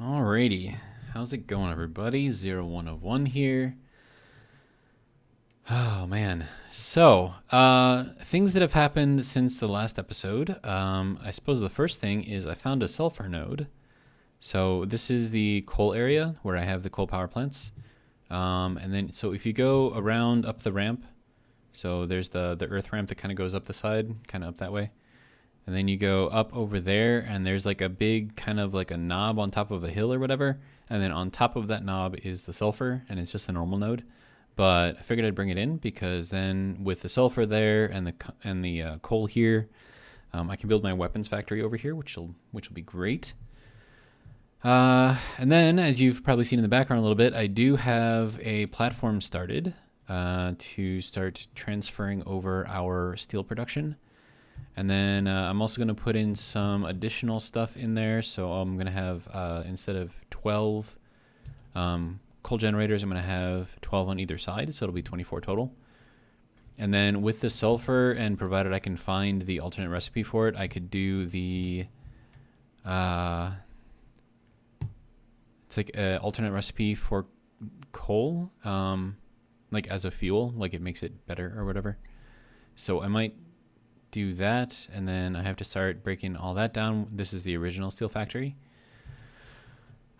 Alrighty, how's it going, everybody? 0101 here. Oh man, so things that have happened since the last episode. I suppose the first thing is I found a sulfur node. So this is the coal area where I have the coal power plants. And then so if you go around up the ramp, so there's the earth ramp that kind of goes up the side, kind of up that way. And then you go up over there, and there's like a big kind of like a knob on top of a hill or whatever. And then on top of that knob is the sulfur, and it's just a normal node. But I figured I'd bring it in because then with the sulfur there and the coal here, I can build my weapons factory over here, which will be great. And then, as you've probably seen in the background a little bit, I do have a platform started to start transferring over our steel production. And then I'm also going to put in some additional stuff in there. So I'm going to have, instead of 12 coal generators, I'm going to have 12 on either side. So it'll be 24 total. And then with the sulfur, and provided I can find the alternate recipe for it, I could do the, it's like an alternate recipe for coal, like as a fuel, like it makes it better or whatever. So I might do that, and then I have to start breaking all that down. This is the original steel factory.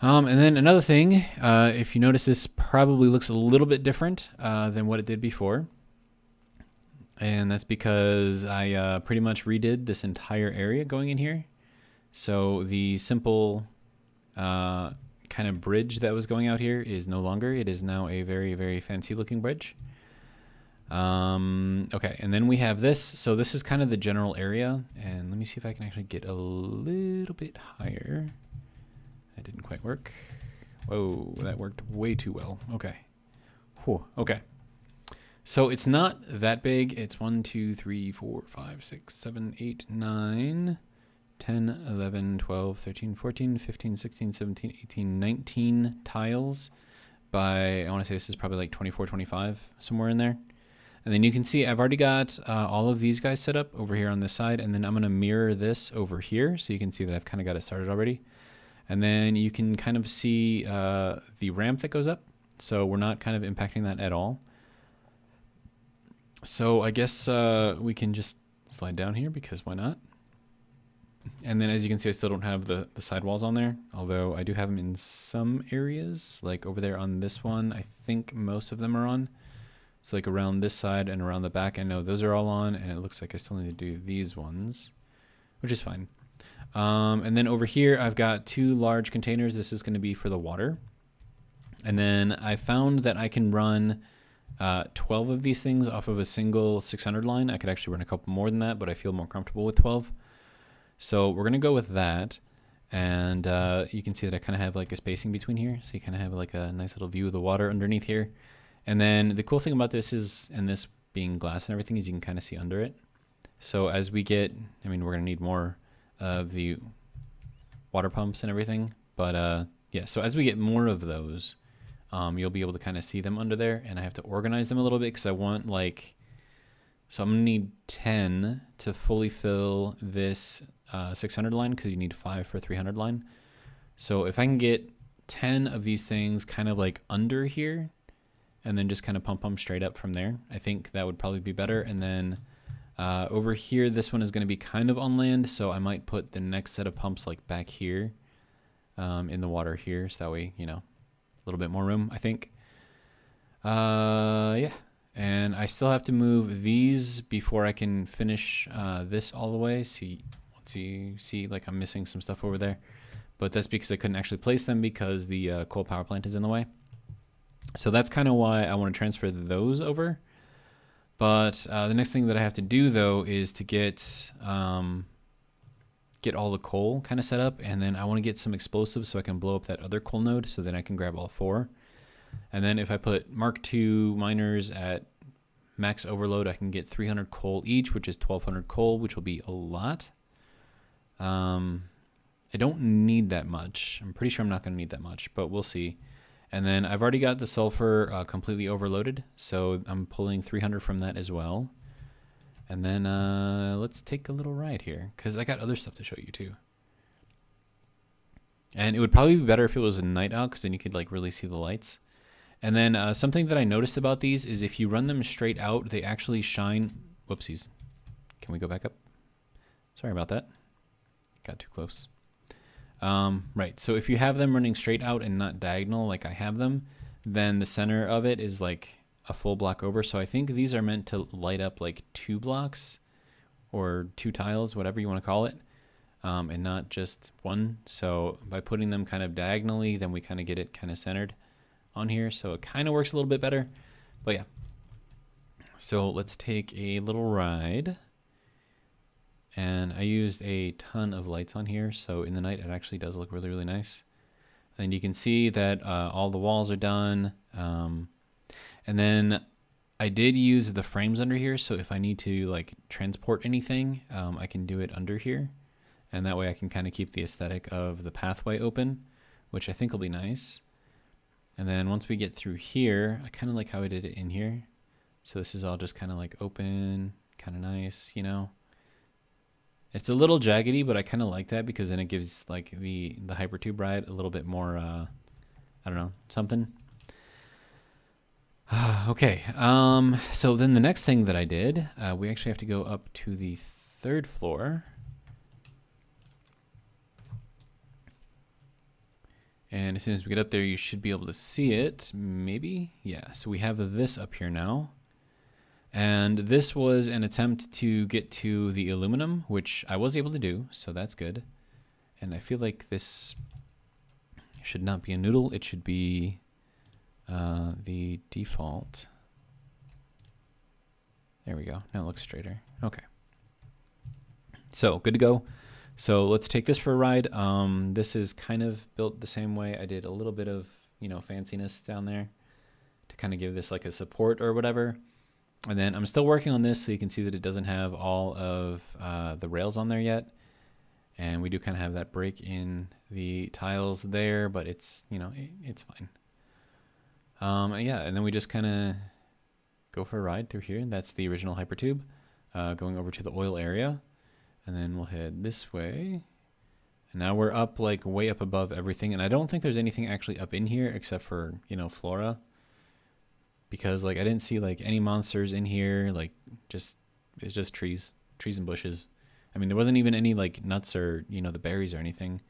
And then another thing, if you notice, this probably looks a little bit different than what it did before. And that's because I pretty much redid this entire area going in here. So the simple kind of bridge that was going out here is no longer. It is now a very, very fancy looking bridge. Okay, and then we have this. So this is kind of the general area, and let me see if I can actually get a little bit higher. That didn't quite work. Whoa, that worked way too well. Okay. Whew, okay. So it's not that big. It's 1, 2, 3, 4, 5, 6, 7, 8, 9, 10, 11, 12, 13, 14, 15, 16, 17, 18, 19 tiles by, I want to say this is probably like 24, 25, somewhere in there. And then you can see I've already got all of these guys set up over here on this side, and then I'm going to mirror this over here so you can see that I've kind of got it started already. And then you can kind of see the ramp that goes up, so we're not kind of impacting that at all. So I guess we can just slide down here because why not? And then as you can see, I still don't have the sidewalls on there, although I do have them in some areas, like over there on this one. I think most of them are on. It's like around this side and around the back. I know those are all on, and it looks like I still need to do these ones, which is fine. And then over here, I've got 2 large containers. This is going to be for the water. And then I found that I can run 12 of these things off of a single 600 line. I could actually run a couple more than that, but I feel more comfortable with 12. So we're going to go with that. And you can see that I kind of have like a spacing between here. So you kind of have like a nice little view of the water underneath here. And then the cool thing about this is, and this being glass and everything, is you can kind of see under it. So as we get, I mean, we're going to need more of the water pumps and everything. But yeah, so as we get more of those, you'll be able to kind of see them under there. And I have to organize them a little bit because I want like, so I'm going to need 10 to fully fill this 600 line because you need 5 for 300 line. So if I can get 10 of these things kind of like under here, and then just kind of pump them straight up from there, I think that would probably be better. And then over here, this one is going to be kind of on land, so I might put the next set of pumps like back here in the water here, so that way, you know, a little bit more room, I think. Yeah, and I still have to move these before I can finish this all the way. So let's see, like I'm missing some stuff over there, but that's because I couldn't actually place them because the coal power plant is in the way. So that's kind of why I want to transfer those over. But the next thing that I have to do, though, is to get all the coal kind of set up. And then I want to get some explosives so I can blow up that other coal node so then I can grab all 4. And then if I put Mark II miners at max overload, I can get 300 coal each, which is 1,200 coal, which will be a lot. I don't need that much. I'm pretty sure I'm not going to need that much, but we'll see. And then I've already got the sulfur completely overloaded, so I'm pulling 300 from that as well. And then let's take a little ride here, because I got other stuff to show you too. And it would probably be better if it was a night out, because then you could like really see the lights. And then something that I noticed about these is if you run them straight out, they actually shine. Whoopsies. Can we go back up? Sorry about that. Got too close. Right, so if you have them running straight out and not diagonal like I have them, then the center of it is like a full block over. So I think these are meant to light up like 2 blocks or 2 tiles, whatever you want to call it, and not just one. So by putting them kind of diagonally, then we kind of get it kind of centered on here. So it kind of works a little bit better, but yeah. So let's take a little ride. And I used a ton of lights on here, so in the night it actually does look really, really nice. And you can see that all the walls are done. And then I did use the frames under here, so if I need to like transport anything, I can do it under here. And that way I can kind of keep the aesthetic of the pathway open, which I think will be nice. And then once we get through here, I kind of like how I did it in here. So this is all just kind of like open, kind of nice, you know. It's a little jaggedy, but I kind of like that because then it gives like the hypertube ride a little bit more, I don't know, something. Okay, so then the next thing that I did, we actually have to go up to the 3rd floor. And as soon as we get up there, you should be able to see it, maybe? Yeah, so we have this up here now. And this was an attempt to get to the aluminum, which I was able to do, so that's good. And I feel like this should not be a noodle, it should be the default. There we go, now it looks straighter. Okay. So, good to go. So let's take this for a ride. This is kind of built the same way. I did a little bit of, you know, fanciness down there to kind of give this like a support or whatever. And then I'm still working on this, so you can see that it doesn't have all of the rails on there yet. And we do kind of have that break in the tiles there, but it's, you know, it's fine. Yeah, and then we just kind of go for a ride through here. That's the original hypertube, going over to the oil area. And then we'll head this way. And now we're up, like, way up above everything. And I don't think there's anything actually up in here except for, you know, flora. Because like I didn't see like any monsters in here, like it's just trees and bushes. I mean, there wasn't even any like nuts or, you know, the berries or anything.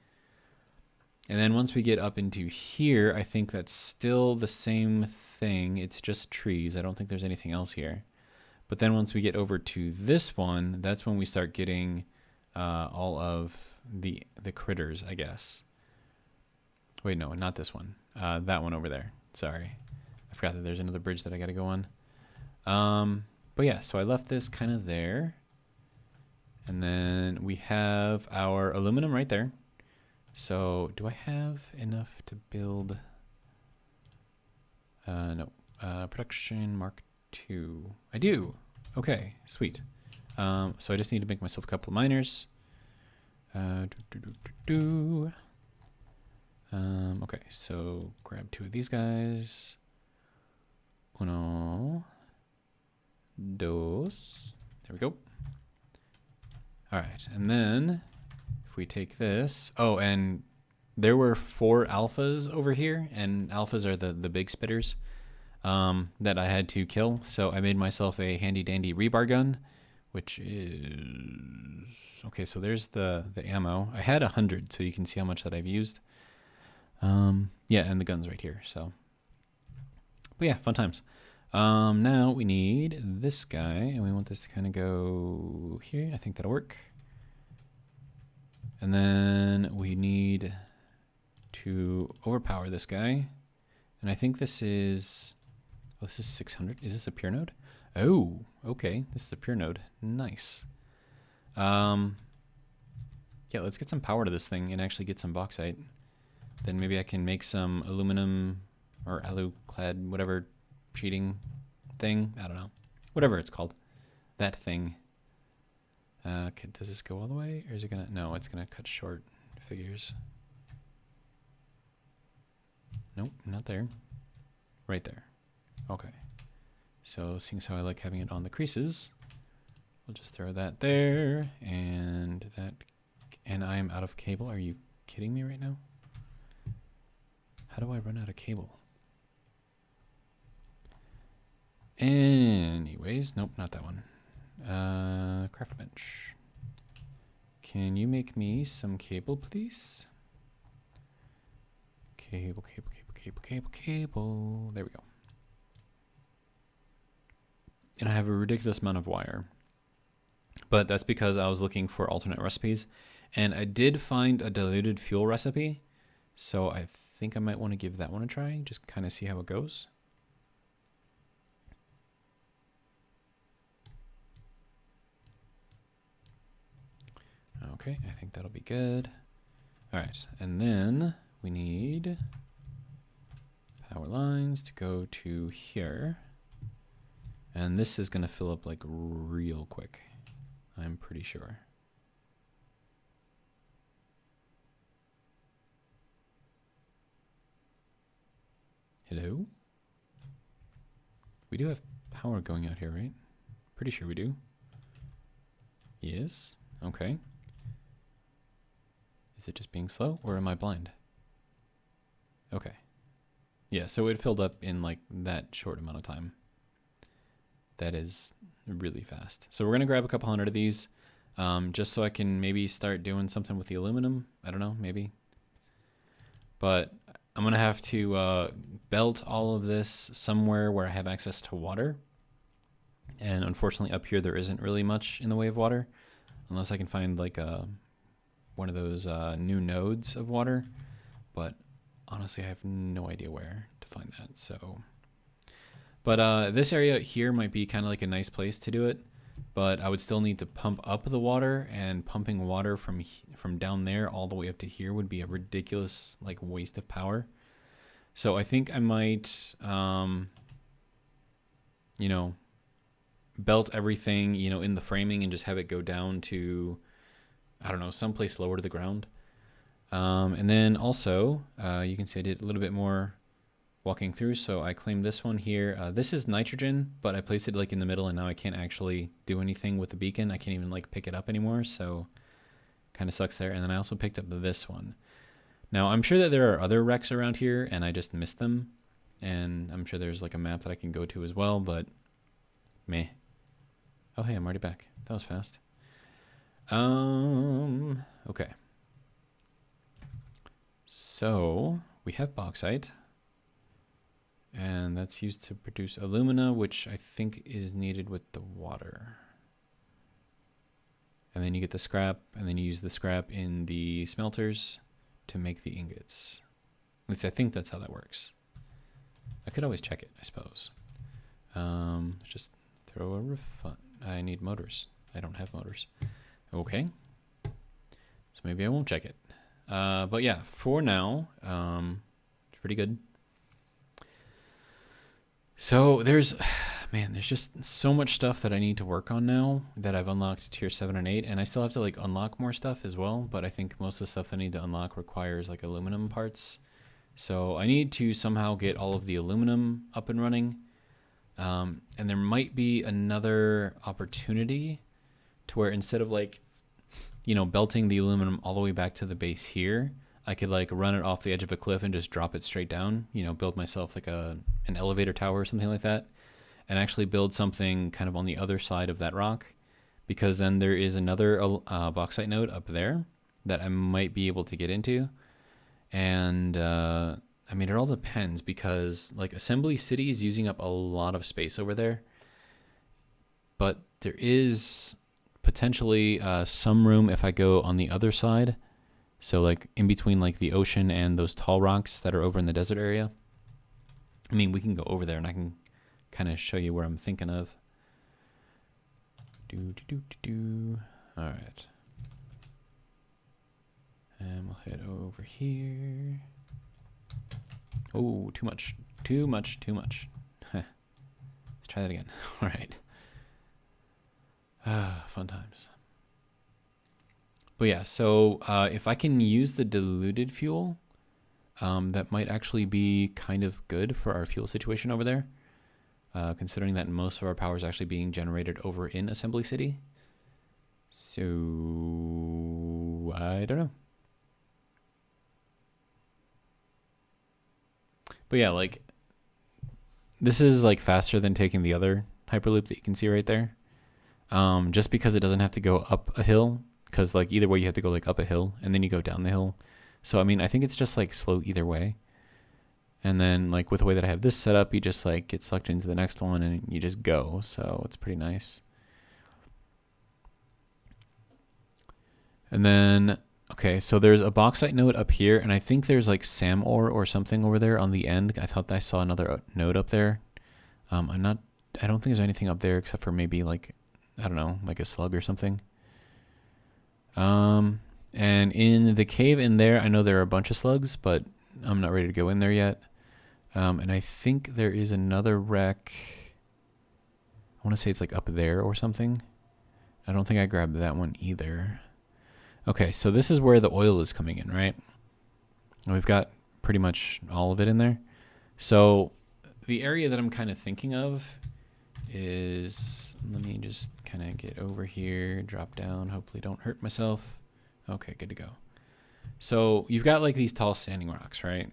And then once we get up into here, I think that's still the same thing. It's just trees. I don't think there's anything else here. But then once we get over to this one, that's when we start getting all of the critters, I guess. Wait, no, not this one. That one over there. Sorry. I forgot that there's another bridge that I got to go on. But yeah, so I left this kind of there. And then we have our aluminum right there. So do I have enough to build? No. Production Mark II. I do. Okay, sweet. So I just need to make myself a couple of miners. Okay, so grab 2 of these guys. Uno, dos. There we go. All right, and then if we take this, oh, and there were 4 alphas over here, and alphas are the big spitters that I had to kill. So I made myself a handy dandy rebar gun, which is okay. So there's the ammo. I had 100, so you can see how much that I've used. Yeah, and the gun's right here. So. But yeah, fun times. Now we need this guy, and we want this to kind of go here. I think that'll work. And then we need to overpower this guy. And I think this is, oh, this is 600. Is this a pure node? Oh, okay. This is a pure node. Nice. Yeah, let's get some power to this thing and actually get some bauxite. Then maybe I can make some aluminum or alu-clad, whatever cheating thing. I don't know. Whatever it's called. That thing. Does this go all the way? Or is it going to... No, it's going to cut short figures. Nope, not there. Right there. Okay. So, seeing as how I like having it on the creases, we'll just throw that there. And that... And I am out of cable. Are you kidding me right now? How do I run out of cable? Anyways, nope, not that one. Craft bench. Can you make me some cable, please? Cable, cable, cable, cable, cable, cable. There we go. And I have a ridiculous amount of wire. But that's because I was looking for alternate recipes. And I did find a diluted fuel recipe. So I think I might want to give that one a try. Just kind of see how it goes. Okay, I think that'll be good. All right, and then we need power lines to go to here. And this is gonna fill up like real quick, I'm pretty sure. Hello? We do have power going out here, right? Pretty sure we do. Yes, okay. Is it just being slow, or am I blind? Okay. Yeah, so it filled up in like that short amount of time. That is really fast. So we're gonna grab a couple hundred of these, just so I can maybe start doing something with the aluminum. I don't know, maybe. But I'm gonna have to belt all of this somewhere where I have access to water. And unfortunately up here there isn't really much in the way of water, unless I can find like one of those new nodes of water. But honestly, I have no idea where to find that. So, but this area here might be kind of like a nice place to do it. But I would still need to pump up the water, and pumping water from down there all the way up to here would be a ridiculous like waste of power. So I think I might, you know, belt everything, you know, in the framing and just have it go down to, I don't know, someplace lower to the ground. And then also, you can see I did a little bit more walking through. So I claimed this one here. This is nitrogen, but I placed it like in the middle, and now I can't actually do anything with the beacon. I can't even like pick it up anymore. So kind of sucks there. And then I also picked up this one. Now I'm sure that there are other wrecks around here and I just missed them. And I'm sure there's like a map that I can go to as well, but meh. Oh, hey, I'm already back. That was fast. Okay. So we have bauxite, and that's used to produce alumina, which I think is needed with the water. And then you get the scrap, and then you use the scrap in the smelters to make the ingots. At least I think that's how that works. I could always check it, I suppose. Just throw a refund. I need motors. I don't have motors. Okay. So maybe I won't check it. But yeah, for now, it's pretty good. So there's just so much stuff that I need to work on now that I've unlocked tier 7 and 8, and I still have to like unlock more stuff as well, but I think most of the stuff I need to unlock requires like aluminum parts. So I need to somehow get all of the aluminum up and running. And there might be another opportunity to where instead of like, you know, belting the aluminum all the way back to the base here, I could like run it off the edge of a cliff and just drop it straight down, you know, build myself like an elevator tower or something like that, and actually build something kind of on the other side of that rock, because then there is another bauxite node up there that I might be able to get into. And I mean, it all depends, because like Assembly City is using up a lot of space over there, but there is potentially some room if I go on the other side. So like in between like the ocean and those tall rocks that are over in the desert area. I mean, we can go over there and I can kind of show you where I'm thinking of. All right. And we'll head over here. Oh, too much. Let's try that again. All right. Fun times. But yeah, so if I can use the diluted fuel, that might actually be kind of good for our fuel situation over there, considering that most of our power is actually being generated over in Assembly City. So I don't know. But yeah, like this is like faster than taking the other Hyperloop that you can see right there. Just because it doesn't have to go up a hill, because like either way you have to go like up a hill and then you go down the hill. So I mean, I think it's just like slow either way. And then like with the way that I have this set up, you just like get sucked into the next one and you just go. So it's pretty nice. And then, okay, so there's a bauxite node up here, and I think there's like SAM ore or something over there on the end. I thought I saw another node up there. I don't think there's anything up there except for maybe like, I don't know, like a slug or something. And in the cave in there, I know there are a bunch of slugs, but I'm not ready to go in there yet. And I think there is another wreck. I want to say it's like up there or something. I don't think I grabbed that one either. Okay, so this is where the oil is coming in, right? And we've got pretty much all of it in there. So the area that I'm kind of thinking of is, let me just kind of get over here, drop down, hopefully don't hurt myself. Okay, good to go. So you've got like these tall standing rocks, right?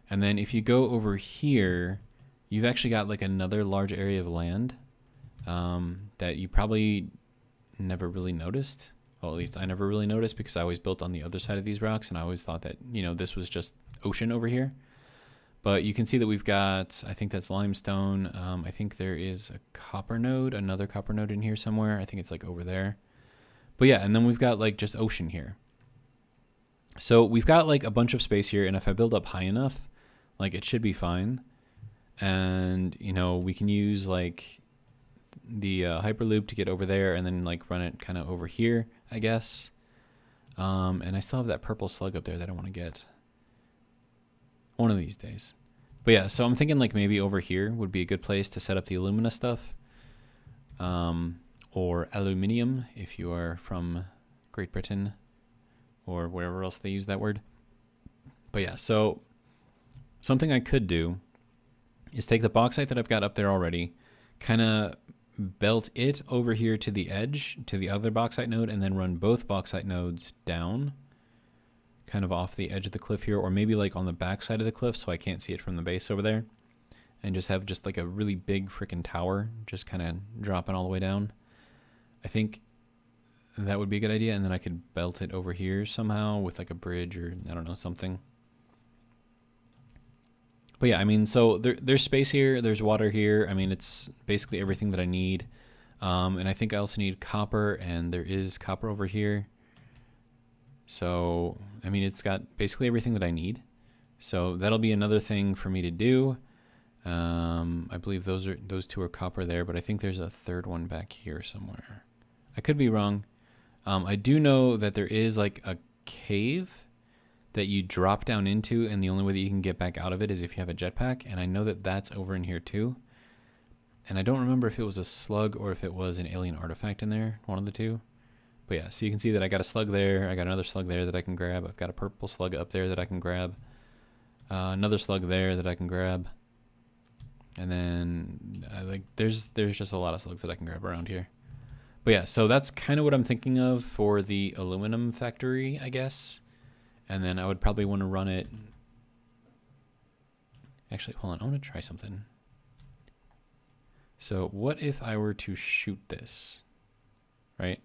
And then if you go over here, you've actually got like another large area of land that you probably never really noticed. Well, at least I never really noticed because I always built on the other side of these rocks and I always thought that, you know, this was just ocean over here. But you can see that we've got, I think that's limestone. I think there is a copper node, another copper node in here somewhere. I think it's like over there. But yeah, and then we've got like just ocean here. So we've got like a bunch of space here, and if I build up high enough, like it should be fine. And, you know, we can use like the Hyperloop to get over there and then like run it kind of over here, I guess. And I still have that purple slug up there that I want to get one of these days. But yeah, so I'm thinking like maybe over here would be a good place to set up the alumina stuff. Or aluminium if you are from Great Britain or wherever else they use that word. But yeah, so something I could do is take the bauxite that I've got up there already, kind of belt it over here to the edge, to the other bauxite node, and then run both bauxite nodes down, kind of off the edge of the cliff here, or maybe like on the back side of the cliff so I can't see it from the base over there, and just have just like a really big freaking tower just kind of dropping all the way down. I think that would be a good idea, and then I could belt it over here somehow with like a bridge or I don't know, something. But yeah, I mean, so there's space here, there's water here. I mean, it's basically everything that I need. And I think I also need copper, and there is copper over here. So, I mean, it's got basically everything that I need. So that'll be another thing for me to do. I believe those two are copper there, but I think there's a third one back here somewhere. I could be wrong. I do know that there is like a cave that you drop down into, and the only way that you can get back out of it is if you have a jetpack, and I know that that's over in here too. And I don't remember if it was a slug or if it was an alien artifact in there, one of the two. But yeah, so you can see that I got a slug there, I got another slug there that I can grab, I've got a purple slug up there that I can grab, another slug there that I can grab, and then like there's just a lot of slugs that I can grab around here. But yeah, so that's kind of what I'm thinking of for the aluminum factory, I guess. And then I would probably want to run it. Actually, hold on. I want to try something. So what if I were to shoot this? Right?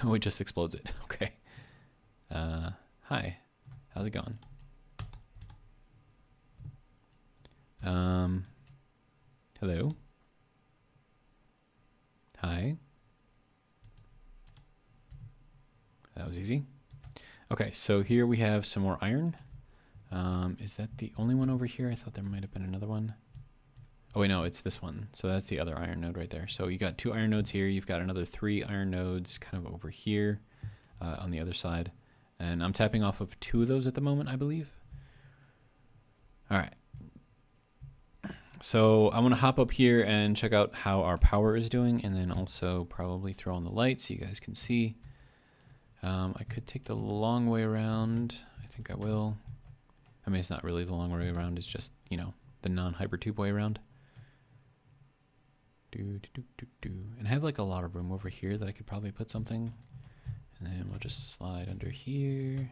Oh, it just explodes it. Okay. Hi. How's it going? Hello? Hi. That was easy. Okay, so here we have some more iron. Is that the only one over here? I thought there might have been another one. Oh wait, no, it's this one. So that's the other iron node right there. So you got 2 iron nodes here. You've got another 3 iron nodes kind of over here on the other side. And I'm tapping off of 2 of those at the moment, I believe. All right. So I want to hop up here and check out how our power is doing, and then also probably throw on the light so you guys can see. I could take the long way around. I think I will. I mean, it's not really the long way around. It's just, you know, the non-hyper tube way around. And I have like a lot of room over here that I could probably put something. And then we'll just slide under here.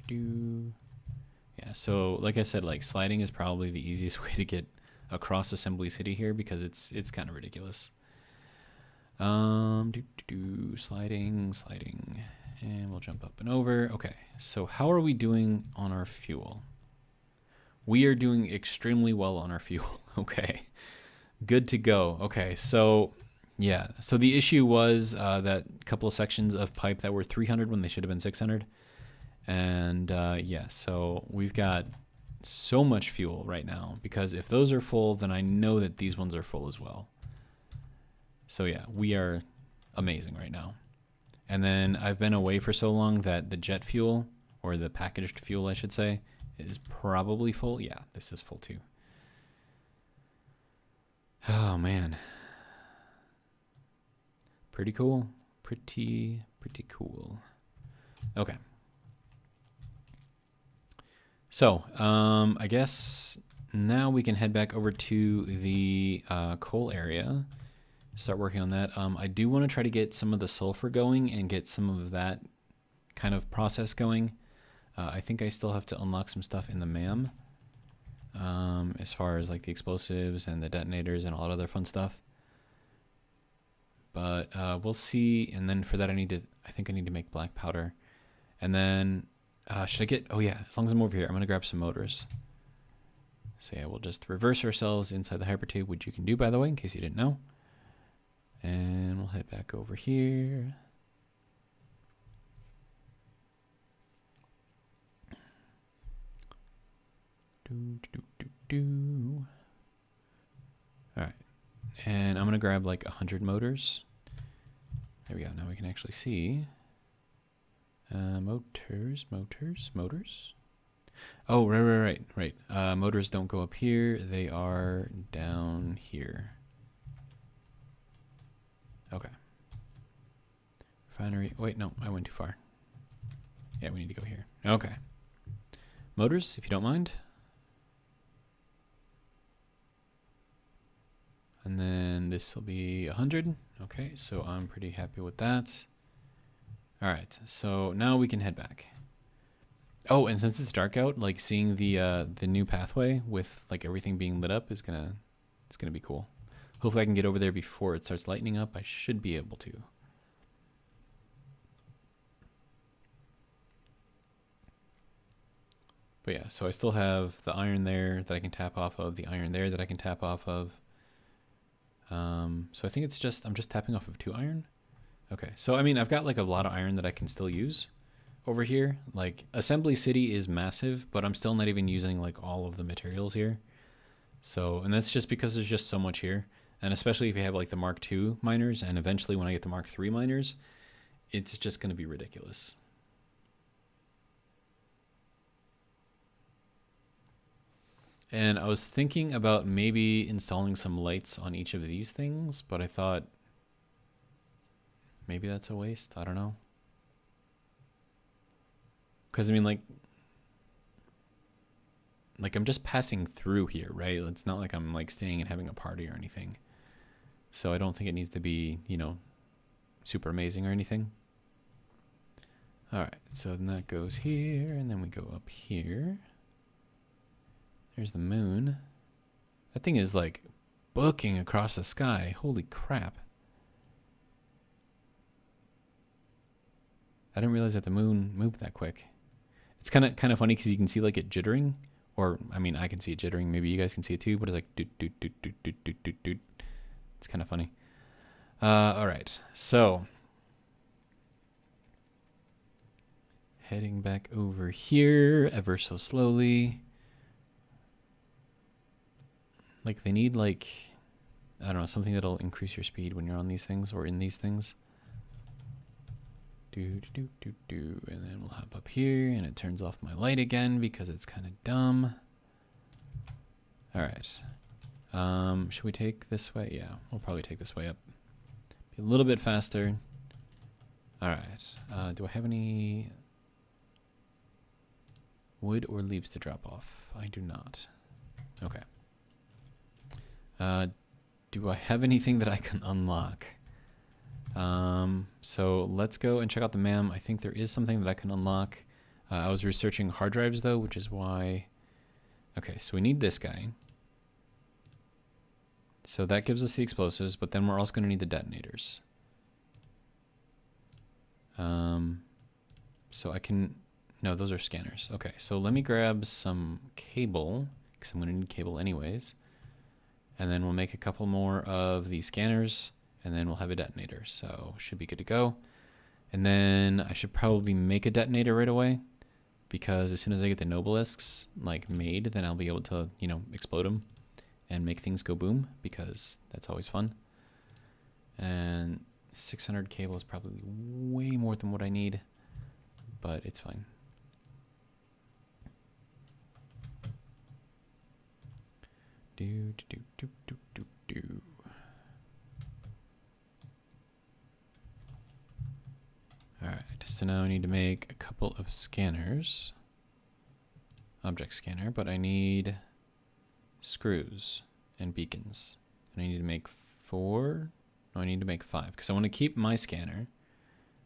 Yeah, so like I said, like sliding is probably the easiest way to get across Assembly City here because it's kind of ridiculous. Sliding, and we'll jump up and over. Okay, so how are we doing on our fuel? We are doing extremely well on our fuel. Okay, good to go. Okay, so yeah, so the issue was that couple of sections of pipe that were 300 when they should have been 600. And yeah, so we've got so much fuel right now because if those are full, then I know that these ones are full as well. So yeah, we are amazing right now. And then I've been away for so long that the jet fuel, or the packaged fuel I should say, is probably full. Yeah, this is full too. Oh man. Pretty cool. Pretty cool. Okay. So, I guess now we can head back over to the coal area, start working on that. I do want to try to get some of the sulfur going and get some of that kind of process going. I think I still have to unlock some stuff in the MAM, as far as like the explosives and the detonators and all that other fun stuff. But we'll see. And then for that, I think I need to make black powder. And then should I get, oh yeah, as long as I'm over here, I'm going to grab some motors. So yeah, we'll just reverse ourselves inside the hypertube, which you can do, by the way, in case you didn't know. And we'll head back over here. All right. And I'm going to grab like 100 motors. There we go. Now we can actually see. Motors. Oh, right. Motors don't go up here. They are down here. Okay. Refinery. Wait, no, I went too far. Yeah, we need to go here. Okay. Motors, if you don't mind. And then this will be 100. Okay, so I'm pretty happy with that. All right, so now we can head back. Oh, and since it's dark out, like seeing the new pathway with like everything being lit up is gonna be cool. Hopefully I can get over there before it starts lightening up. I should be able to. But yeah, so I still have the iron there that I can tap off of, the iron there that I can tap off of. So I think I'm just tapping off of 2 iron. Okay, so I mean, I've got like a lot of iron that I can still use over here. Like Assembly City is massive, but I'm still not even using like all of the materials here. So, and that's just because there's just so much here. And especially if you have like the Mark II miners, and eventually when I get the Mark III miners, it's just going to be ridiculous. And I was thinking about maybe installing some lights on each of these things, but I thought maybe that's a waste. I don't know. Because I mean, like I'm just passing through here, right? It's not like I'm like staying and having a party or anything. So I don't think it needs to be, you know, super amazing or anything. All right, so then that goes here, and then we go up here. There's the moon. That thing is like booking across the sky. Holy crap. I didn't realize that the moon moved that quick. It's kind of funny because you can see like it jittering, or I mean, I can see it jittering. Maybe you guys can see it too, but it's like doot doot doot doot doot doot doot doot. It's kind of funny. All right, so heading back over here ever so slowly. Like they need like, I don't know, something that'll increase your speed when you're on these things or in these things. And then we'll hop up here and it turns off my light again because it's kind of dumb. All right. Should we take this way? Yeah, we'll probably take this way up. Be a little bit faster. All right. Do I have any wood or leaves to drop off? I do not. Okay. Do I have anything that I can unlock? So let's go and check out the MAM. I think there is something that I can unlock. I was researching hard drives though, which is why. Okay, so we need this guy. So that gives us the explosives, but then we're also going to need the detonators. So I can, no, those are scanners. Okay, so let me grab some cable, because I'm going to need cable anyways. And then we'll make a couple more of these scanners, and then we'll have a detonator. So should be good to go. And then I should probably make a detonator right away, because as soon as I get the Nobelisks like made, then I'll be able to, you know, explode them and make things go boom, because that's always fun. And 600 cable is probably way more than what I need, but it's fine. Do. All right, so now I need to make a couple of scanners. Object scanner, but I need screws and beacons. And I need to make 4. No, I need to make 5 because I want to keep my scanner.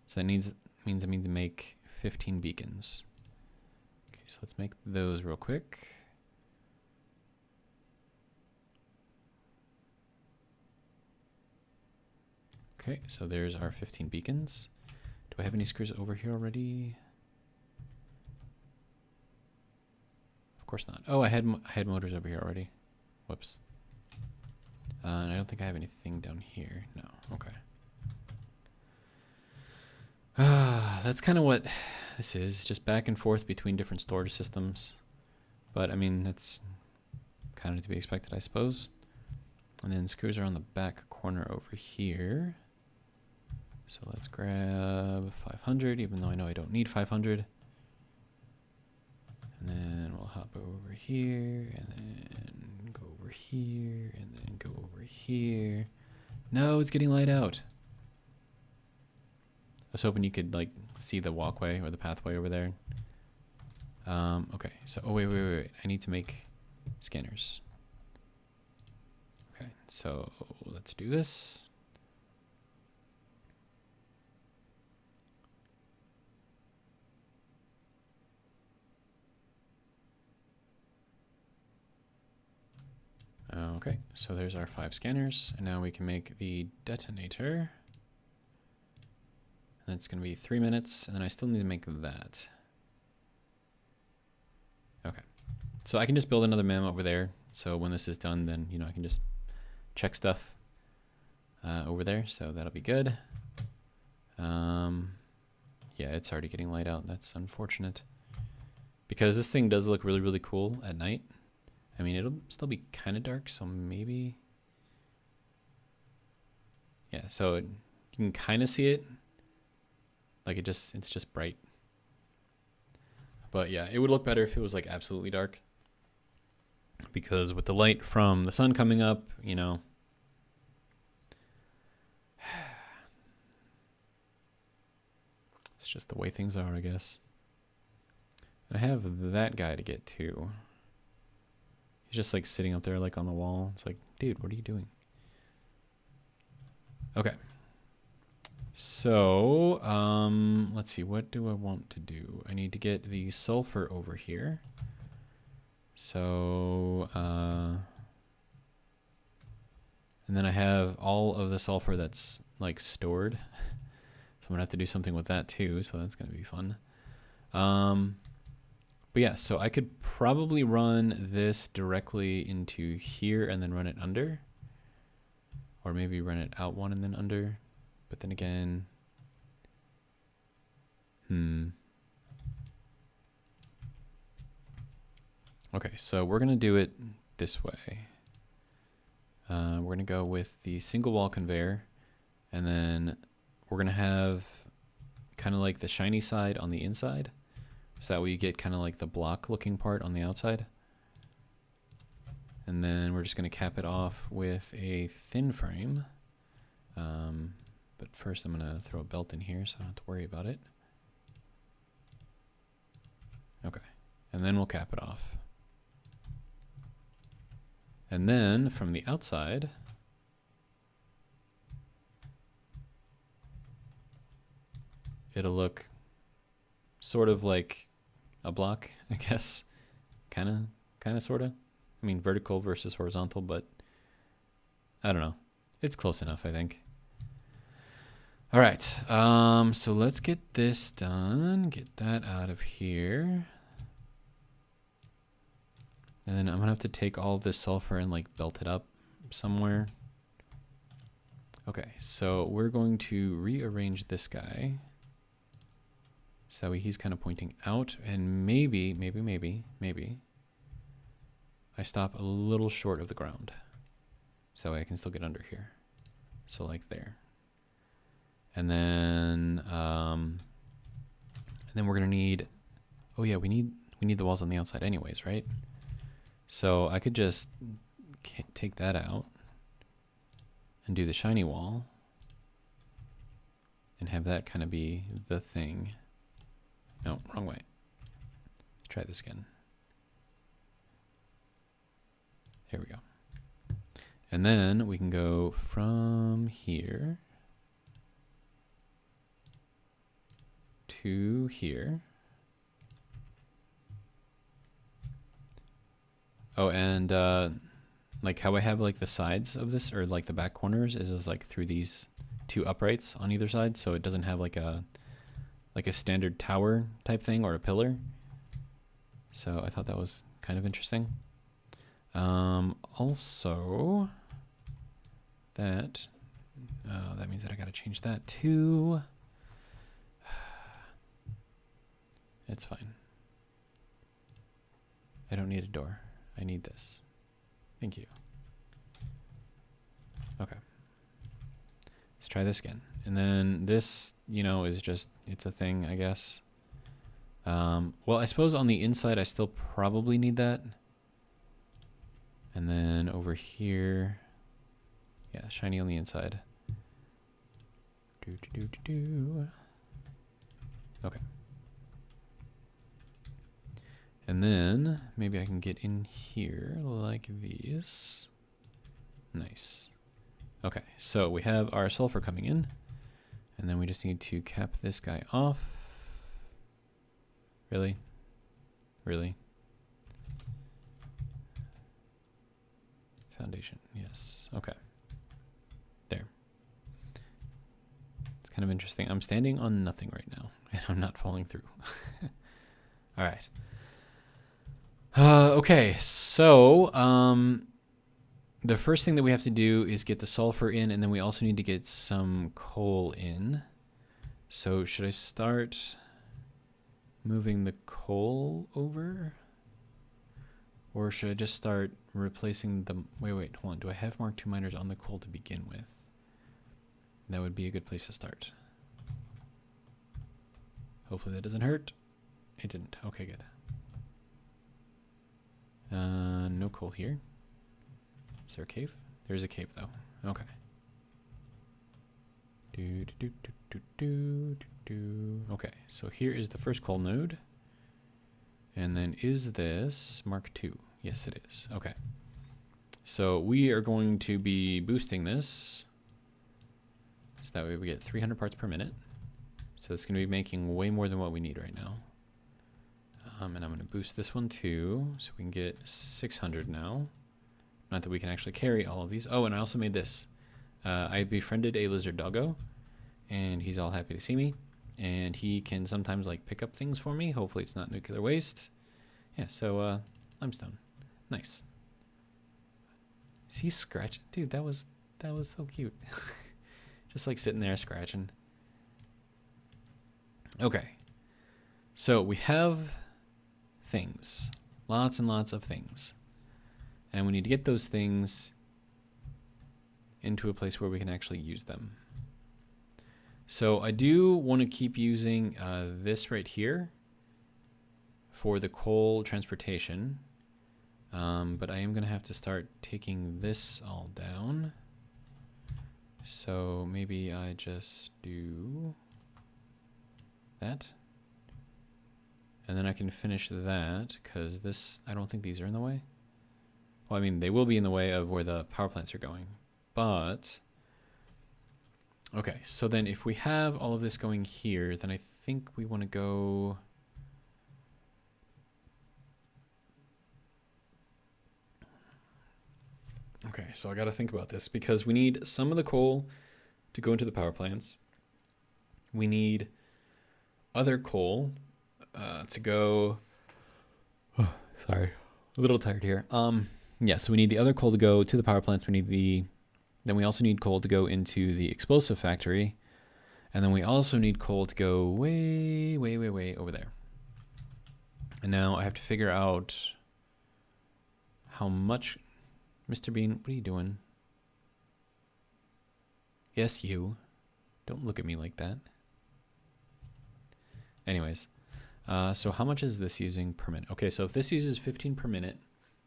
So that means I need to make 15 beacons. Okay, so let's make those real quick. Okay, so there's our 15 beacons. Do I have any screws over here already? Of course not. Oh, I had motors over here already. Whoops. And I don't think I have anything down here. No. Okay. That's kind of what this is. Just back and forth between different storage systems. But I mean, that's kind of to be expected, I suppose. And then screws are on the back corner over here. So let's grab 500, even though I know I don't need 500. And then we'll hop over here, and then go over here, and then go over here. No, it's getting light out. I was hoping you could like see the walkway or the pathway over there. Okay, so, oh wait. I need to make scanners. Okay, so let's do this. Okay, so there's our 5 scanners, and now we can make the detonator. And it's going to be 3 minutes, and then I still need to make that. Okay, so I can just build another mem over there, so when this is done, then, you know, I can just check stuff over there, so that'll be good. Yeah, it's already getting light out. That's unfortunate. Because this thing does look really, really cool at night. I mean, it'll still be kind of dark, so maybe... Yeah, so you can kind of see it. Like it's just bright. But yeah, it would look better if it was like absolutely dark. Because with the light from the sun coming up, you know... It's just the way things are, I guess. And I have that guy to get to. He's just like sitting up there like on the wall. It's like, dude, what are you doing? Okay. So, let's see, what do I want to do? I need to get the sulfur over here. So, and then I have all of the sulfur that's like stored. So I'm gonna have to do something with that too, so that's gonna be fun. But yeah, so I could probably run this directly into here and then run it under. Or maybe run it out one and then under. But then again, Okay, so we're gonna do it this way. We're gonna go with the single wall conveyor, and then we're gonna have kind of like the shiny side on the inside. So that way you get kind of like the block looking part on the outside. And then we're just going to cap it off with a thin frame. But first I'm going to throw a belt in here so I don't have to worry about it. Okay. And then we'll cap it off. And then from the outside, it'll look sort of like a block, I guess. Kind of, sort of. I mean, vertical versus horizontal, but I don't know. It's close enough, I think. All right, so let's get this done. Get that out of here. And then I'm gonna have to take all of this sulfur and like belt it up somewhere. Okay, so we're going to rearrange this guy. So that way he's kind of pointing out, and maybe I stop a little short of the ground. So that way I can still get under here. So like there. And then we're gonna need, oh yeah, we need the walls on the outside anyways, right? So I could just take that out and do the shiny wall and have that kind of be the thing. No, wrong way. Let's try this again. There we go. And then we can go from here to here. Oh, and like how I have like the sides of this, or like the back corners, is like through these two uprights on either side, so it doesn't have like a standard tower type thing or a pillar. So I thought that was kind of interesting. Also, that means that I gotta change that too. It's fine. I don't need a door. I need this. Thank you. Okay. Let's try this again. And then this, you know, is just, it's a thing, I guess. Well, I suppose on the inside, I still probably need that. And then over here, yeah, shiny on the inside. Okay. And then maybe I can get in here like these. Nice. Okay, so we have our sulfur coming in, and then we just need to cap this guy off. Really? Really? Foundation, yes. Okay. There. It's kind of interesting. I'm standing on nothing right now, and I'm not falling through. All right. Okay, so the first thing that we have to do is get the sulfur in, and then we also need to get some coal in. So should I start moving the coal over? Or should I just start replacing the... Wait, hold on. Do I have Mark II miners on the coal to begin with? That would be a good place to start. Hopefully that doesn't hurt. It didn't. Okay, good. No coal here. Is there a cave? There's a cave though. Okay. Okay, so here is the first coal node. And then is this Mark II? Yes, it is. Okay. So we are going to be boosting this. So that way we get 300 parts per minute. So it's going to be making way more than what we need right now. And I'm going to boost this one too, so we can get 600 now. Not that we can actually carry all of these. Oh, and I also made this. I befriended a lizard doggo, and he's all happy to see me. And he can sometimes like pick up things for me. Hopefully it's not nuclear waste. Yeah, so limestone. Nice. Is he scratching? Dude, that was so cute. Just like sitting there scratching. Okay. So we have things. Lots and lots of things. And we need to get those things into a place where we can actually use them. So I do want to keep using this right here for the coal transportation. But I am going to have to start taking this all down. So maybe I just do that. And then I can finish that, because this, I don't think these are in the way. Well, I mean, they will be in the way of where the power plants are going. But, okay, so then if we have all of this going here, then I think we want to go Okay, so I got to think about this because we need some of the coal to go into the power plants. We need other coal to go. Oh, sorry, a little tired here. Yeah, so we need the other coal to go to the power plants. Then we also need coal to go into the explosive factory, and then we also need coal to go way, way, way, way over there. And now I have to figure out how much. Mr. Bean, what are you doing? Yes, you. Don't look at me like that. Anyways, so how much is this using per minute? Okay, so if this uses 15 per minute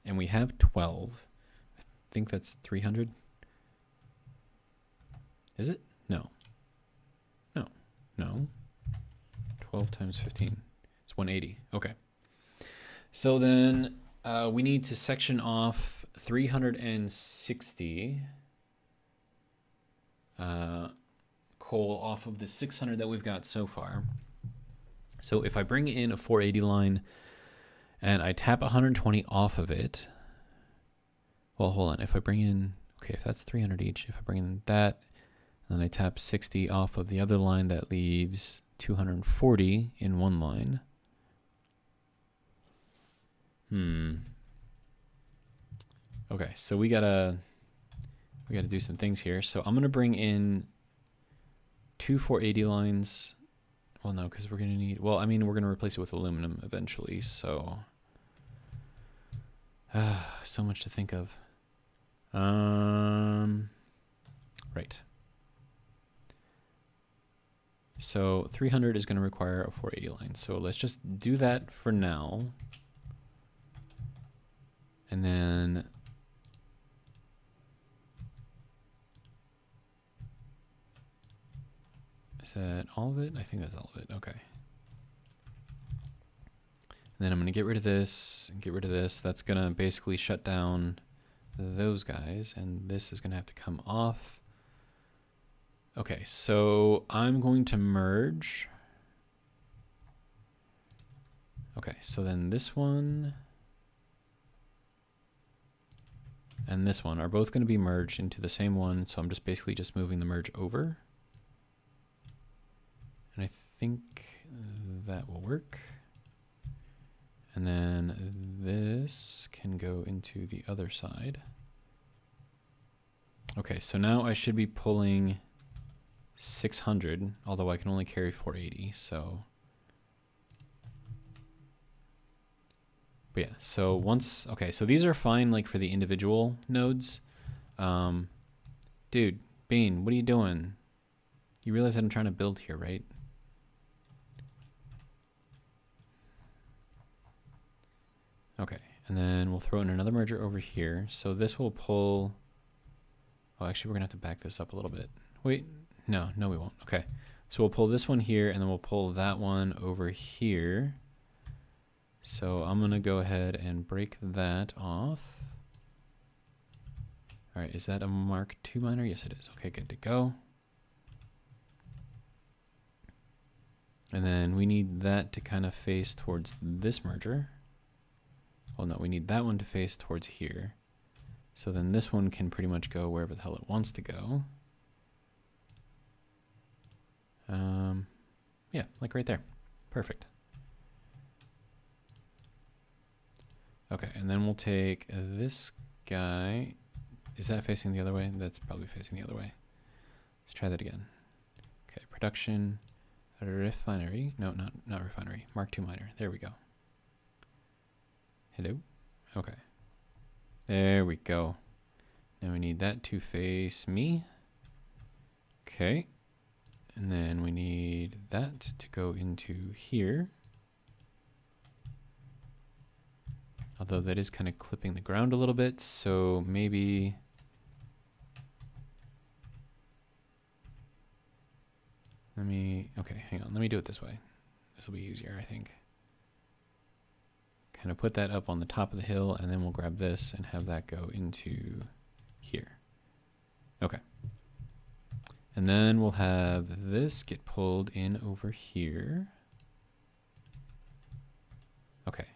and we have 12, I think that's 300. Is it? No. No. No. 12 times 15. It's 180. Okay. So then we need to section off 360 coal off of the 600 that we've got so far. So if I bring in a 480 line and I tap 120 off of it, well, hold on. If I bring in, okay, if that's 300 each, if I bring in that, and then I tap 60 off of the other line, that leaves 240 in one line. Okay, so we gotta do some things here. So I'm gonna bring in two 480 lines. Well, no, because we're gonna need. Well, I mean, we're gonna replace it with aluminum eventually. So, so much to think of. Right. So 300 is gonna require a 480 line. So let's just do that for now. And then is that all of it? I think that's all of it. Okay. And then I'm going to get rid of this and get rid of this. That's going to basically shut down those guys. And this is going to have to come off. Okay, so I'm going to merge. Okay, so then this one and this one are both going to be merged into the same one. So I'm just basically just moving the merge over. And I think that will work. And then this can go into the other side. Okay, so now I should be pulling 600, although I can only carry 480, so. But yeah, so once, okay, so these are fine like for the individual nodes. Dude, Bean, what are you doing? You realize that I'm trying to build here, right? Okay, and then we'll throw in another merger over here. So this will pull, oh, actually we're gonna have to back this up a little bit. Wait, no, we won't. Okay, so we'll pull this one here and then we'll pull that one over here. So I'm gonna go ahead and break that off. All right, is that a Mark II miner? Yes, it is. Okay, good to go. And then we need that to kind of face towards this merger. Well, no, we need that one to face towards here. So then this one can pretty much go wherever the hell it wants to go. Yeah, like right there. Perfect. Okay, and then we'll take this guy. Is that facing the other way? That's probably facing the other way. Let's try that again. Okay, production, refinery. No, not refinery. Mark II miner. There we go. Hello? Okay. There we go. Now we need that to face me. Okay. And then we need that to go into here. Although that is kind of clipping the ground a little bit, so maybe okay, hang on. Let me do it this way. This will be easier, I think. Kind of put that up on the top of the hill, and then we'll grab this and have that go into here. Okay. And then we'll have this get pulled in over here. Okay.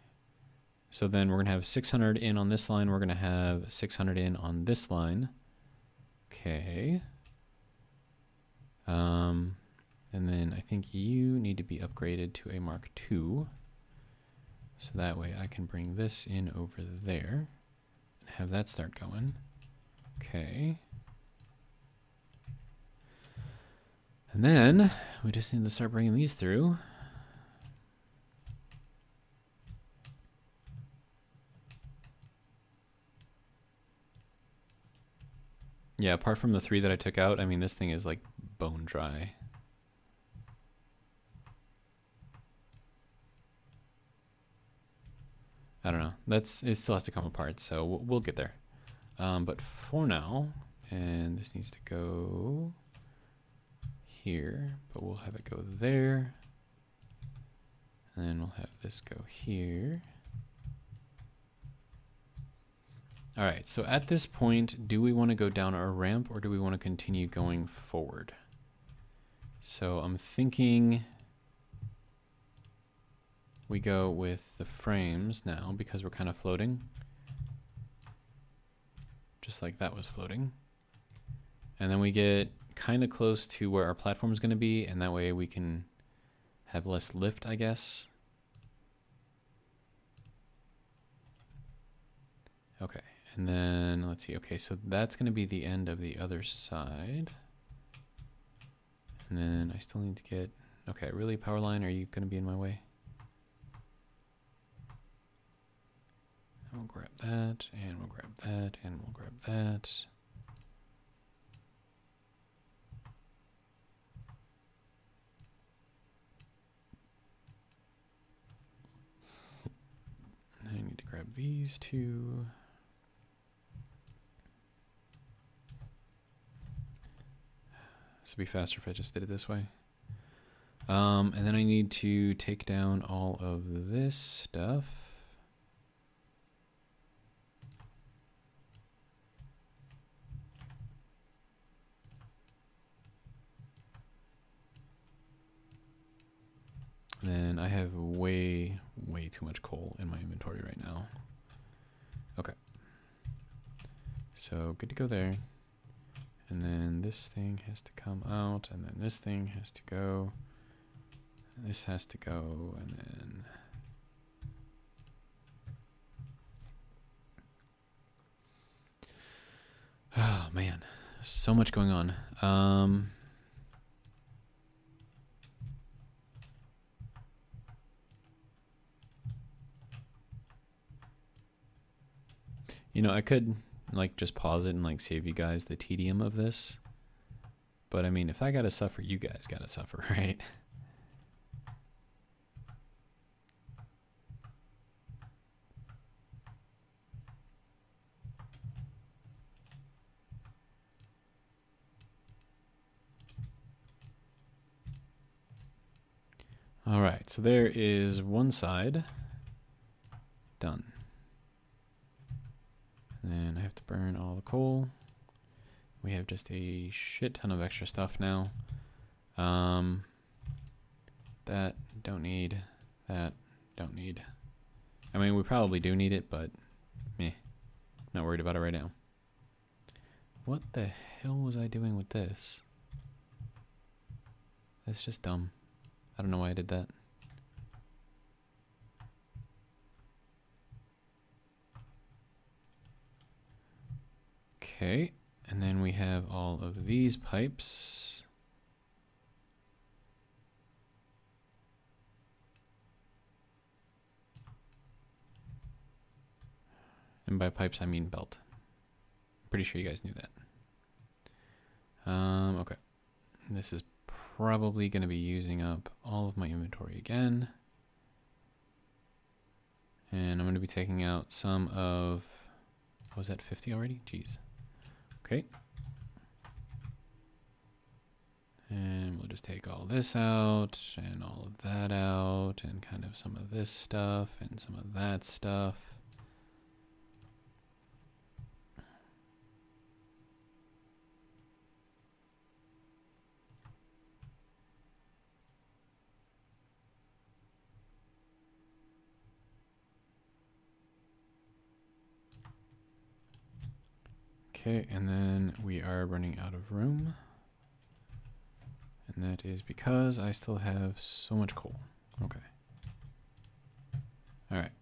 So then we're going to have 600 in on this line. We're going to have 600 in on this line. Okay. And then I think you need to be upgraded to a Mark II. So that way I can bring this in over there and have that start going. Okay. And then we just need to start bringing these through. Yeah, apart from the 3 that I took out, I mean, this thing is like bone dry. I don't know. It still has to come apart, so we'll get there. But for now, and this needs to go here, but we'll have it go there. And then we'll have this go here. All right, so at this point, do we want to go down our ramp or do we want to continue going forward? So I'm thinking we go with the frames now because we're kind of floating. Just like that was floating. And then we get kind of close to where our platform is going to be, and that way we can have less lift, I guess. Okay. And then let's see. Okay, so that's going to be the end of the other side. And then I still need to get, okay, really, power line, are you going to be in my way? And we'll grab that, and we'll grab that, and we'll grab that. I need to grab these two. This would be faster if I just did it this way. And then I need to take down all of this stuff. And then I have way too much coal in my inventory right now. Okay. So good to go there. And then this thing has to come out, and then this thing has to go. And this has to go, and then... Oh, man. So much going on. You know, I could like just pause it and like save you guys the tedium of this. But I mean, if I gotta suffer, you guys gotta suffer, right? All right, so there is one side done. And then I have to burn all the coal. We have just a shit ton of extra stuff now. That don't need, that don't need. I mean, we probably do need it, but meh, not worried about it right now. What the hell was I doing with this? That's just dumb. I don't know why I did that. Okay, and then we have all of these pipes. And by pipes, I mean belt. I'm pretty sure you guys knew that. Okay. This is probably going to be using up all of my inventory again. And I'm going to be taking out some of... Was that 50 already? Jeez. Okay. And we'll just take all this out and all of that out and kind of some of this stuff and some of that stuff. Okay, and then we are running out of room. And that is because I still have so much coal. Okay. All right.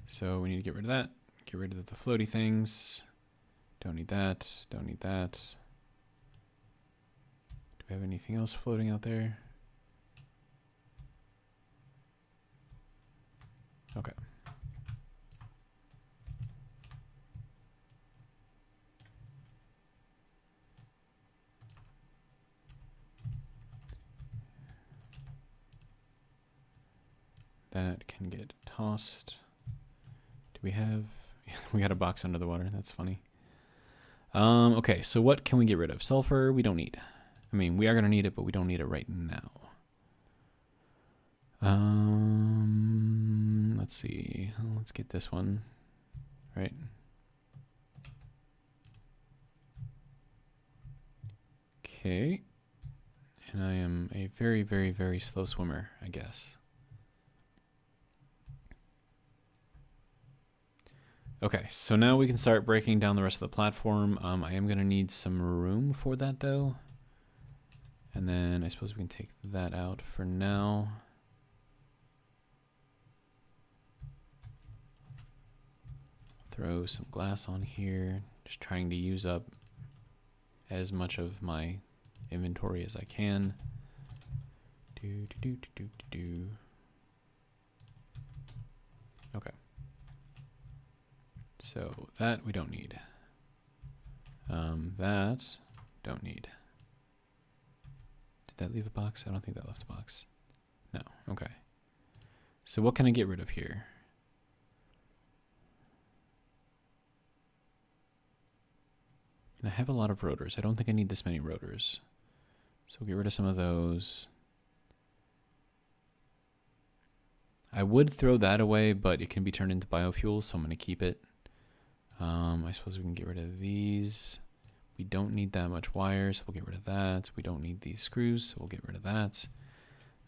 So we need to get rid of that. Get rid of the floaty things. Don't need that. Don't need that. Do we have anything else floating out there? Okay. That can get tossed. Do we have... we got a box under the water. That's funny. Okay, so what can we get rid of? Sulfur, we don't need. I mean, we are going to need it, but we don't need it right now. Let's see. Let's get this one. Right. Okay. And I am a very, very, very slow swimmer, I guess. Okay, so now we can start breaking down the rest of the platform. I am going to need some room for that, though. And then I suppose we can take that out for now. Throw some glass on here. Just trying to use up as much of my inventory as I can. Okay. So that we don't need. That don't need. Did that leave a box? I don't think that left a box. No. Okay. So what can I get rid of here? And I have a lot of rotors. I don't think I need this many rotors. So we'll get rid of some of those. I would throw that away, but it can be turned into biofuel, so I'm going to keep it. I suppose we can get rid of these. We don't need that much wire, so we'll get rid of that. We don't need these screws, so we'll get rid of that.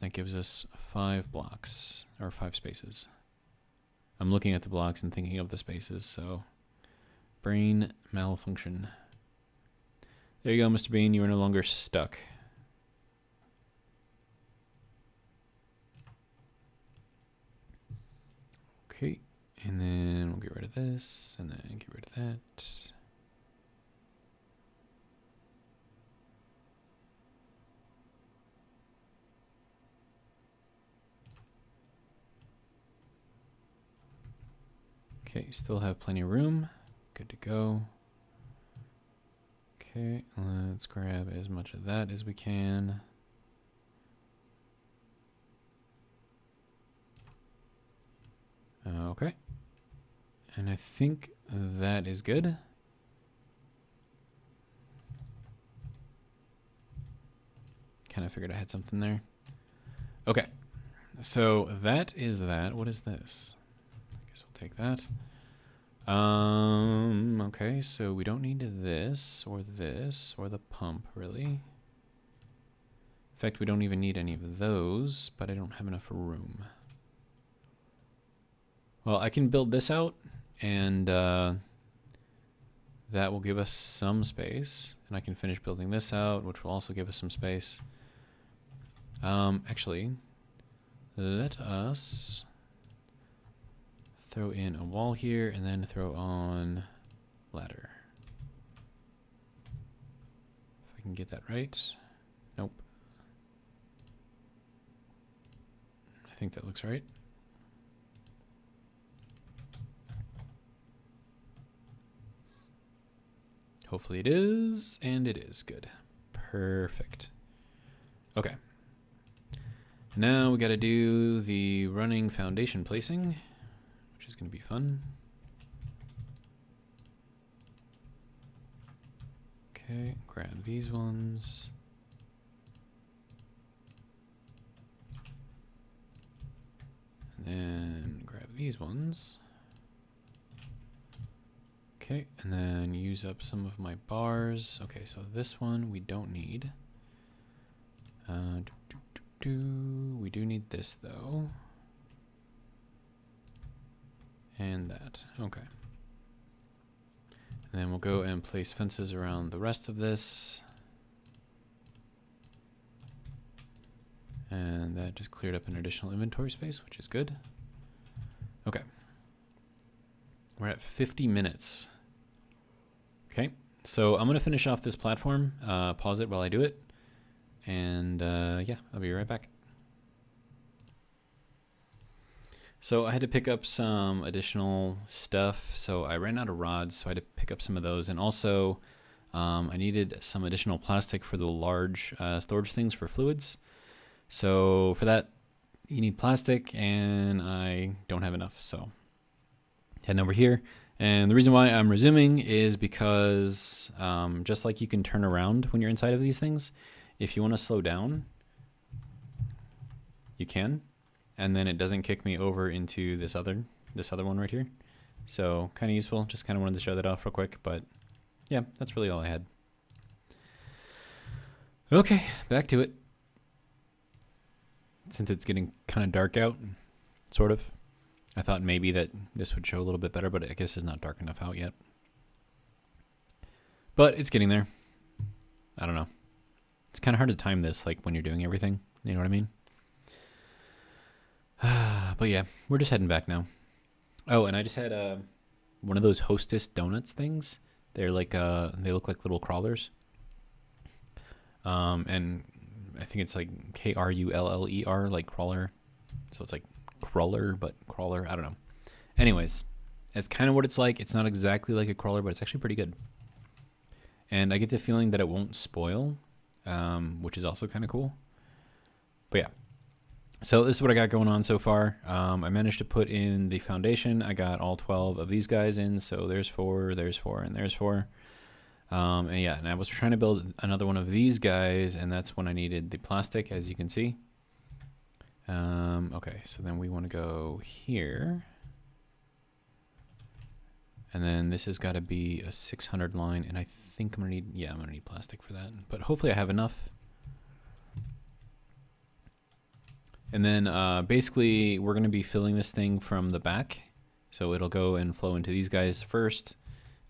That gives us 5 blocks, or 5 spaces. I'm looking at the blocks and thinking of the spaces, so brain malfunction. There you go, Mr. Bean, you are no longer stuck. Okay, and then we'll get rid of this, and then get rid of that. Okay, still have plenty of room. Good to go. Okay, let's grab as much of that as we can. Okay. And I think that is good. Kind of figured I had something there. Okay. So that is that. What is this? I guess we'll take that. Okay, so we don't need this or the pump, really. In fact, we don't even need any of those, but I don't have enough room. Well, I can build this out, and that will give us some space. And I can finish building this out, which will also give us some space. Actually, let us throw in a wall here, and then throw on ladder. If I can get that right. Nope. I think that looks right. Hopefully it is, and it is. Good. Perfect. Okay. Now we got to do the running foundation placing, which is going to be fun. Okay, grab these ones. And then grab these ones. Okay, and then use up some of my bars. Okay, so this one we don't need. We do need this though. And that. Okay. And then we'll go and place fences around the rest of this. And that just cleared up an additional inventory space, which is good. Okay. We're at 50 minutes. Okay, so I'm going to finish off this platform, pause it while I do it. And yeah, I'll be right back. So I had to pick up some additional stuff. So I ran out of rods, so I had to pick up some of those. And also I needed some additional plastic for the large storage things for fluids. So for that, you need plastic, and I don't have enough. So heading over here. And the reason why I'm resuming is because just like you can turn around when you're inside of these things, if you want to slow down, you can. And then it doesn't kick me over into this other one right here. So kind of useful. Just kind of wanted to show that off real quick. But yeah, that's really all I had. Okay, back to it. Since it's getting kind of dark out, sort of. I thought maybe that this would show a little bit better, but I guess it's not dark enough out yet. But it's getting there. I don't know. It's kind of hard to time this, like when you're doing everything. You know what I mean? But yeah, we're just heading back now. Oh, and I just had one of those Hostess donuts things. They're like they look like little crawlers. And I think it's like K-R-U-L-L-E-R, like crawler. So it's like crawler, but crawler. I don't know. Anyways, that's kind of what it's like. It's not exactly like a crawler, but it's actually pretty good. And I get the feeling that it won't spoil, which is also kind of cool. But yeah. So this is what I got going on so far. I managed to put in the foundation. I got all 12 of these guys in. So there's 4, there's 4, and there's 4. And yeah, and I was trying to build another one of these guys, and that's when I needed the plastic, as you can see. Okay, so then we want to go here. And then this has got to be a 600 line, and I think I'm going to need, I'm going to need plastic for that. But hopefully I have enough. And then basically we're going to be filling this thing from the back. So it'll go and flow into these guys first.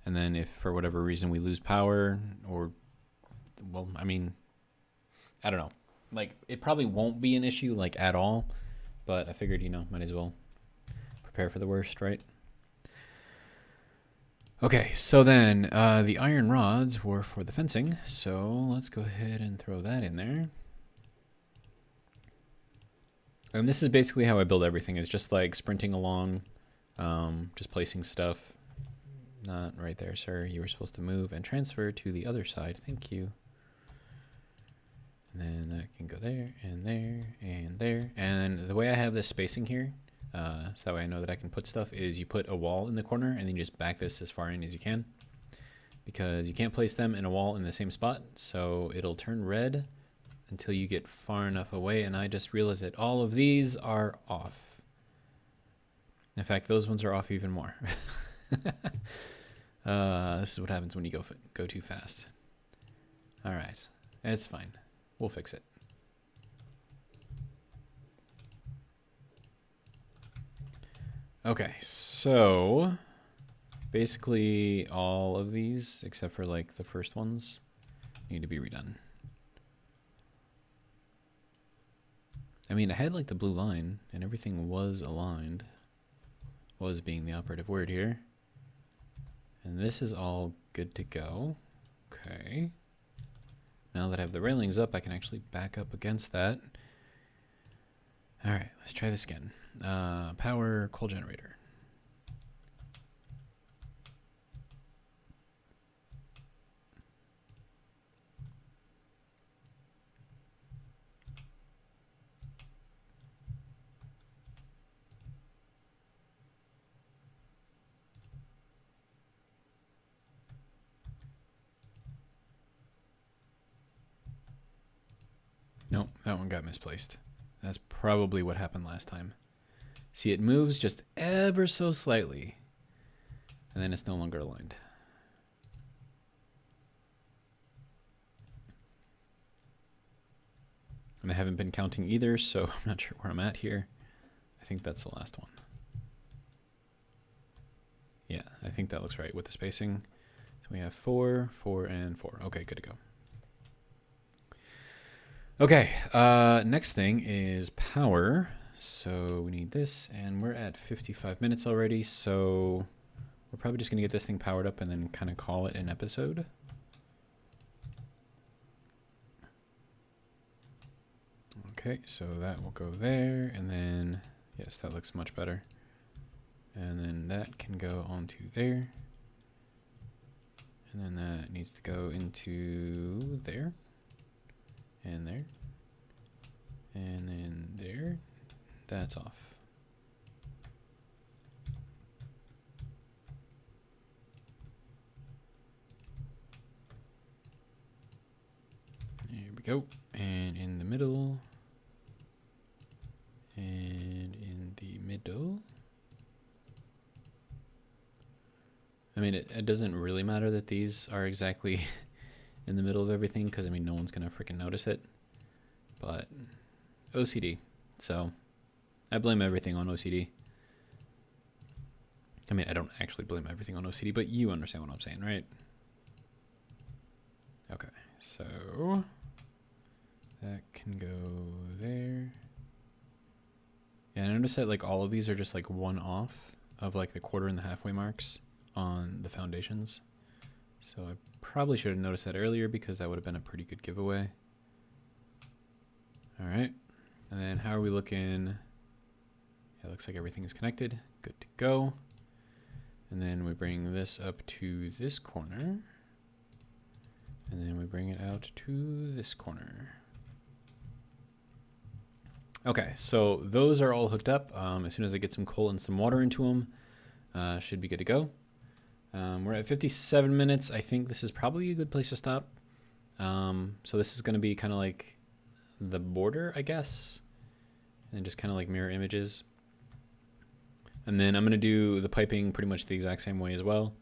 And then if for whatever reason we lose power, or, well, I mean, I don't know. Like, it probably won't be an issue, like, at all. But I figured, you know, might as well prepare for the worst, right? Okay, so then the iron rods were for the fencing. So let's go ahead and throw that in there. And this is basically how I build everything. It's just like sprinting along, just placing stuff. Not right there, sir. You were supposed to move and transfer to the other side. Thank you. And then that can go there and there and there. And the way I have this spacing here, so that way I know that I can put stuff, is you put a wall in the corner and then you just back this as far in as you can. Because you can't place them in a wall in the same spot, so it'll turn red until you get far enough away. And I just realized that all of these are off. In fact, those ones are off even more. This is what happens when you go too fast. All right, it's fine. We'll fix it. Okay, so basically all of these, except for like the first ones, need to be redone. I mean, I had like the blue line and everything was aligned. Was being the operative word here. And this is all good to go. Okay. Now that I have the railings up, I can actually back up against that. All right, let's try this again. Power coal generator. Nope, that one got misplaced. That's probably what happened last time. See, it moves just ever so slightly, and then it's no longer aligned. And I haven't been counting either, so I'm not sure where I'm at here. I think that's the last one. Yeah, I think that looks right with the spacing. So we have 4, 4, and 4. Okay, good to go. Okay, next thing is power. So we need this, and we're at 55 minutes already, so we're probably just going to get this thing powered up and then kind of call it an episode. Okay, so that will go there, and then, yes, that looks much better. And then that can go onto there. And then that needs to go into there. And there. And then there. That's off. There we go. And in the middle. And in the middle. I mean, it doesn't really matter that these are exactly in the middle of everything, because, I mean, no one's going to freaking notice it. But OCD. So I blame everything on OCD. I mean, I don't actually blame everything on OCD, but you understand what I'm saying, right? Okay, so that can go there. Yeah, I noticed that like all of these are just like one off of like the quarter and the halfway marks on the foundations. So I probably should have noticed that earlier, because that would have been a pretty good giveaway. All right, and then how are we looking? Yeah, it looks like everything is connected. Good to go. And then we bring this up to this corner. And then we bring it out to this corner. Okay, so those are all hooked up. As soon as I get some coal and some water into them, should be good to go. We're at 57 minutes. I think this is probably a good place to stop. So this is going to be kind of like the border, I guess, and just kind of like mirror images. And then I'm going to do the piping pretty much the exact same way as well.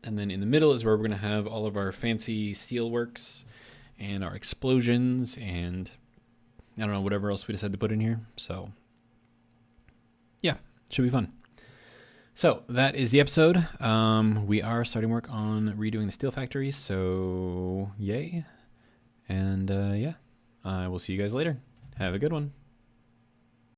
And then in the middle is where we're going to have all of our fancy steel works and our explosions and I don't know, whatever else we decide to put in here. So yeah, should be fun. So that is the episode. We are starting work on redoing the steel factory, so yay. And yeah, I will see you guys later. Have a good one.